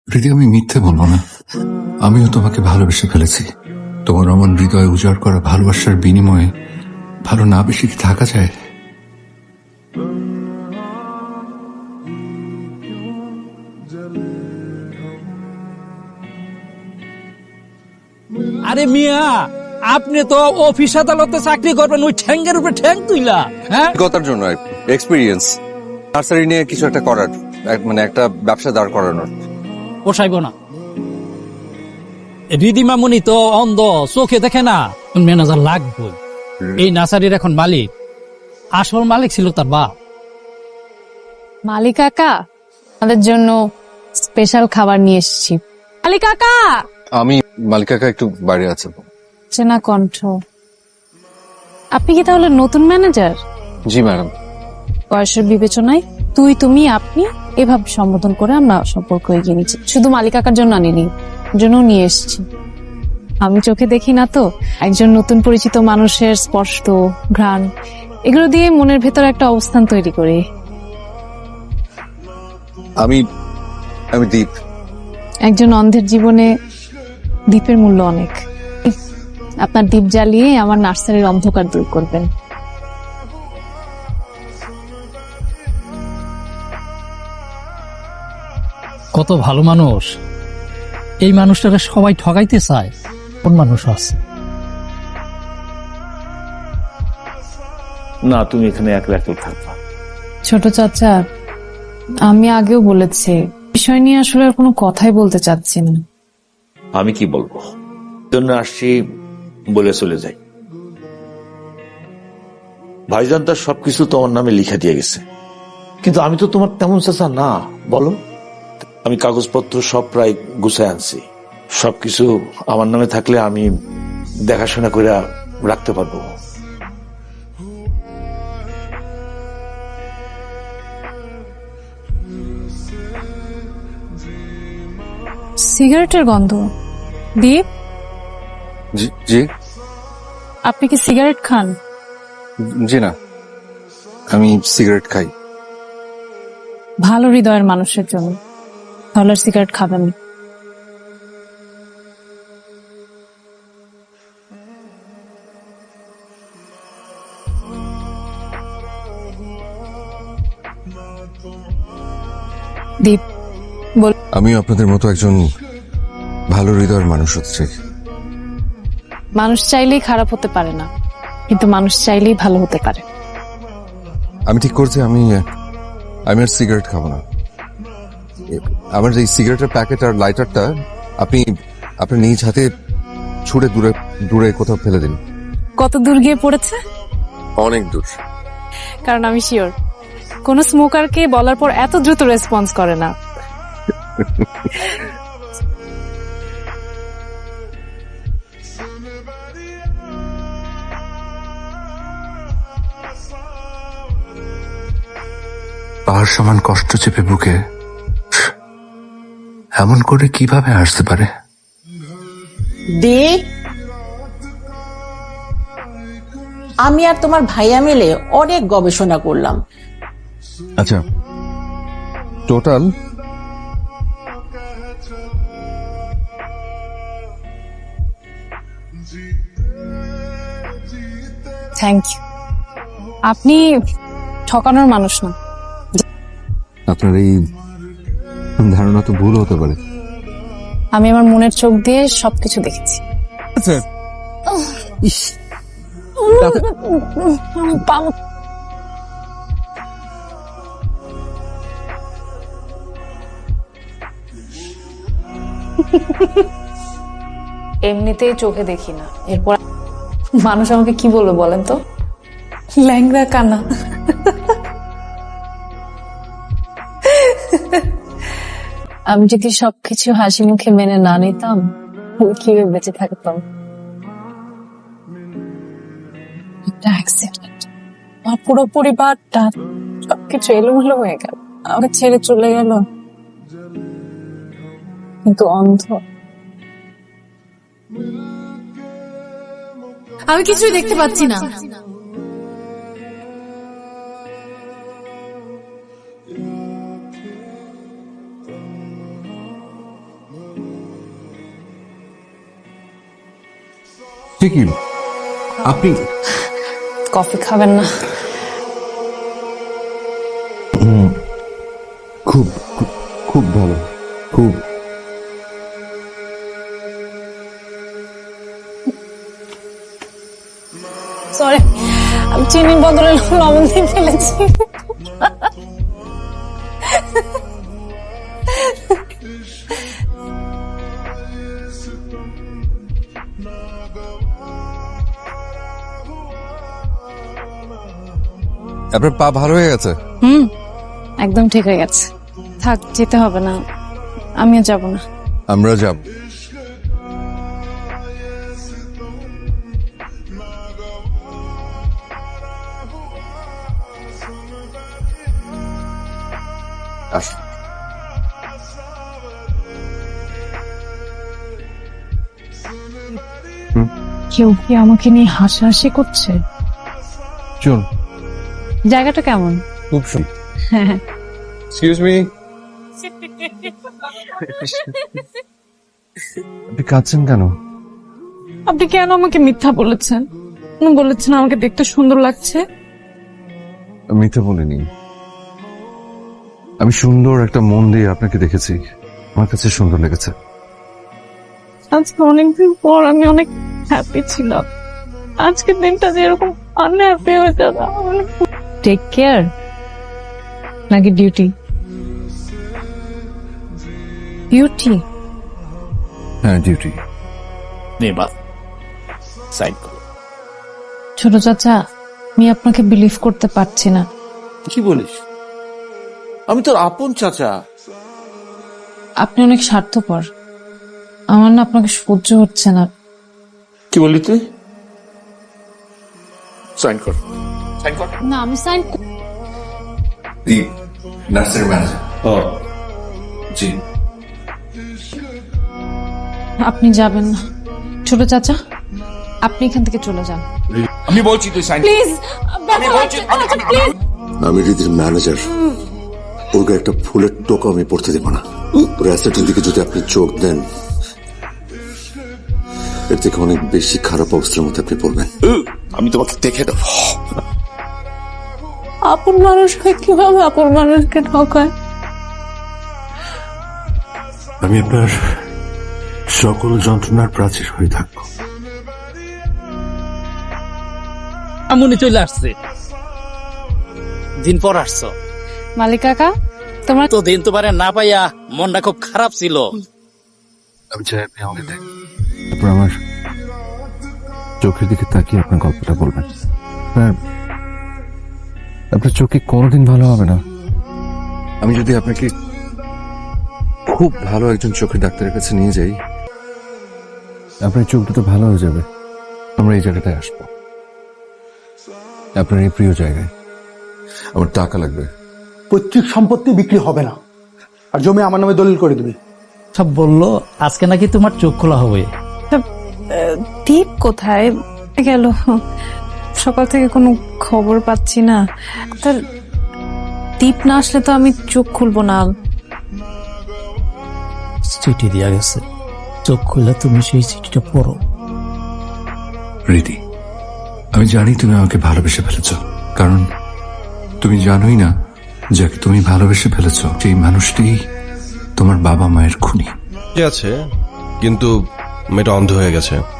প্রীতি, আমি মিথ্যে বলবো না, আমিও তোমাকে ভালোবেসে ফেলেছি। তোমার অমন হৃদয় উজাড় করা ভালোবাসার বিনিময়ে ভালো না বেশি কি থাকা যায়? আরে মিয়া, আপনি তো অফিস আদালতে চাকরি করবেন, ওই ঠ্যাঙ্গের উপরে ঠ্যাং তুইলা, হ্যাঁ? কথার জন্য এক্সপিরিয়েন্স নার্সারি নিয়ে কিছু একটা করার, মানে একটা ব্যবসা দাঁড় করানোর। পোষাইব না। রিদিমামুনি তো অন্ধ, চোখে দেখে না, ম্যানেজার লাগবে। এই নার্সারির এখন মালিক, আসল মালিক ছিল তার বাপ। মালিক কাকা, আমাদের জন্য স্পেশাল খাবার নিয়ে এসেছি। মালিক কাকা, আমি মালিকাকা একটু বাইরে আছে। চেনা কণ্ঠ। আপনি কি তাহলে নতুন ম্যানেজার? জি ম্যাডাম। বয়সের বিবেচনায় তুই, তুমি, আপনি এভাবে সম্বোধন করে আমরা সম্পর্ক এগিয়ে নিচ্ছি। শুধু মালিক কাকার জন্য আনিনি, জন্য নিয়ে এসেছি। আমি চোখে দেখি না তো, একজন নতুন পরিচিত মানুষের স্পর্শ, ঘ্রাণ, এগুলো দিয়ে মনের ভেতর একটা অবস্থান তৈরি করি। আমি দীপ। একজন অন্ধের জীবনে দ্বীপের মূল্য অনেক। আপনার দ্বীপ জ্বালিয়ে আমার নার্সারির অন্ধকার দূর করবেন। কত ভালো মানুষ, এই মানুষটারা সবাই ঠগাইতে চায়। কোন মানুষ আছে? না, তুমি এখানে একলা একলা থাকবা। ছোট চাচা, আমি আগেও বলেছি, বিষয় নিয়ে আসলে আর কোনো কথাই বলতে চাচ্ছি না। আমি কি বলবো, জন্য আসছি বলে চলে যাই। ভাইজান তার সবকিছু তোমার নামে লিখে দিয়ে গেছে, কিন্তু আমি তো তোমার তেমন চাচা না, বলো। আমি কাগজপত্র সব প্রায় গুছায় আনছি, সবকিছু আমার নামে থাকলে আমি দেখাশোনা করে রাখতে পারবো। সিগারেটের গন্ধ। দীপ, জি আপনি কি সিগারেট খান? জি না, আমি সিগারেট খাই। ভালো হৃদয়ের মানুষের জন্য তাহলে আর সিগারেট খাবেন না। দীপ, বল। আমিও আপনাদের মতো একজন ভালো হৃদয়ের মানুষ হতে চাই। মানুষ চাইলেই খারাপ হতে পারে না, কিন্তু মানুষ চাইলেই ভালো হতে পারে। আমি ঠিক করছি, আমি আর সিগারেট খাবো না। আমার এই সিগারেটের প্যাকেট আর লাইটারটা আপনি আপনার নিজ হাতে ছুঁড়ে দূরে দূরে কোথাও ফেলে দিন। কত দূর গিয়ে পড়েছে? অনেক দূর। কারণ আমি শিওর কোন স্মোকারকে বলার পর এত দ্রুত রেসপন্স করে না। পাহাড় সমান কষ্ট চেপে বুকে এমন করে কিভাবে আসতে পারে? দীপ, আমি আর তোমার ভাইয়া মিলে অনেক গবেষণা করলাম। আচ্ছা, টোটাল থ্যাংক ইউ। আপনি ঠকানোর মানুষ না। আপনার এই ধারণা তো ভুল হতে পারে। আমি আমার মনের চোখ দিয়ে সবকিছু দেখেছি। এমনিতেই চোখে দেখি না, এরপর মানুষ আমাকে কি বলবে বলেন তো? ল্যাংড়া কানা। আমি যদি সবকিছু হাসি মুখে মেনে না নিতাম, আমি কিভাবে বেঁচে থাকতাম? একটা অ্যাক্সিডেন্ট, আমার পুরো পরিবারটা সবকিছু এলোমেলো হয়ে গেল, আমাকে ছেড়ে চলে গেল, কিন্তু অন্ধ। আমি কিছুই দেখতে পাচ্ছি না। কি আপনি কফি খাবেন না? খুব খুব- খুব ভালো, খুব। সরি, আমি চিনি বদলে লবণ দিয়ে ফেলেছি। আপনার পা ভালো হয়ে গেছে? একদম ঠিক হয়ে গেছে। থাক, যেতে হবে না, আমিও যাব না। আমরা যাব। আসুন। কেউ কি আমাকে নিয়ে হাসাহাসি করছে? চল। জায়গাটা কেমন? খুব সুন্দর। এক্সকিউজ মি, আপনি কাঁদছেন কেন? আপনি কেন আমাকে মিথ্যা বলেছেন? বলেছেন আমাকে দেখতে সুন্দর লাগছে। আমি মিথ্যা বলিনি। আমি সুন্দর একটা মন দিয়ে আপনাকে দেখেছি, আমার কাছে সুন্দর লেগেছে। আজকে অনেকদিন পর আমি অনেক হ্যাপি ছিলাম। আজকের দিনটা যে এরকম আনহ্যাপি হয়ে যাবে। টেক কেয়ার নাকি ডিউটি? ডিউটি? হ্যাঁ, ডিউটি। সাইন করো। ছোট চাচা, আমি আপনাকে বিলিভ করতে পারছি না। কি বলিস? আমি তোর আপন চাচা। আপনি অনেক স্বার্থপর। আমার না আপনাকে সহ্য হচ্ছে না। কি বললি তুই? সাইন কর, সাইন কর। না, আমি সাইন। দীপ, নার্সের ম্যানেজার। ও জি। আপনি যাবেন না ছোট চাচা, আপনি এখান থেকে চলে যান আমি বলছি তুই সাইন। প্লিজ। আমি রিদির ম্যানেজার, ওর গায়ে একটা ফুলের টোকা আমি পড়তে দেব না। ওর অ্যাসেটের দিকে যদি আপনি চোখ দেন, এর থেকে অনেক বেশি খারাপ অবস্থার মধ্যে আপনি পড়বেন। আমি তোমাকে দেখে দেবো। আপন মানুষ হয় কিভাবে আপন মানুষকে ঠকায়? আমি আপনার সকল যন্ত্রণার প্রাচীর হয়ে থাকবো। আমুনি চলে আসছে, দিন পর আসছো। মালিক কাকা, তোমার তো দিন তোমারে না পাইয়া মনটা খুব খারাপ ছিল। আমি চাই আপনি আমাকে দেখেন, তারপর আমার চোখের দিকে তাকিয়ে আপনার গল্পটা বলবেন। আপনার চোখে কোনোদিন ভালো হবে না। আমি যদি আপনাকে খুব ভালো একজন চোখের ডাক্তারের কাছে নিয়ে যাই, আপনার চোখ দুটো ভালো হয়ে যাবে। আমরা এই জায়গাটায় আসবো, আপনার এই প্রিয় জায়গায়। আমার টাকা লাগবে। পৈতৃক সম্পত্তি বিক্রি হবে না, আর জমি আমার নামে দলিল করে দিবি। সব বললো আজকে নাকি তোমার চোখ খোলা হবে। দীপ কোথায় গেল? সকাল থেকে কোনো খবর পাচ্ছি না তার। দীপ না আসলে তো আমি চোখ খুলবো না। চিঠি দিয়া গেছে, চোখ খুললে তুমি সেই চিঠিটা পড়ো। রীতি, আমি জানি তুমি আমাকে ভালোবেসে ফেলেছ, কারণ তুমি জানোই না যাকে তুমি ভালোবেসে ফেলেছ সেই মানুষটি তোমার বাবা মায়ের খুনি। আছে, কিন্তু মেয়েটা অন্ধ হয়ে গেছে।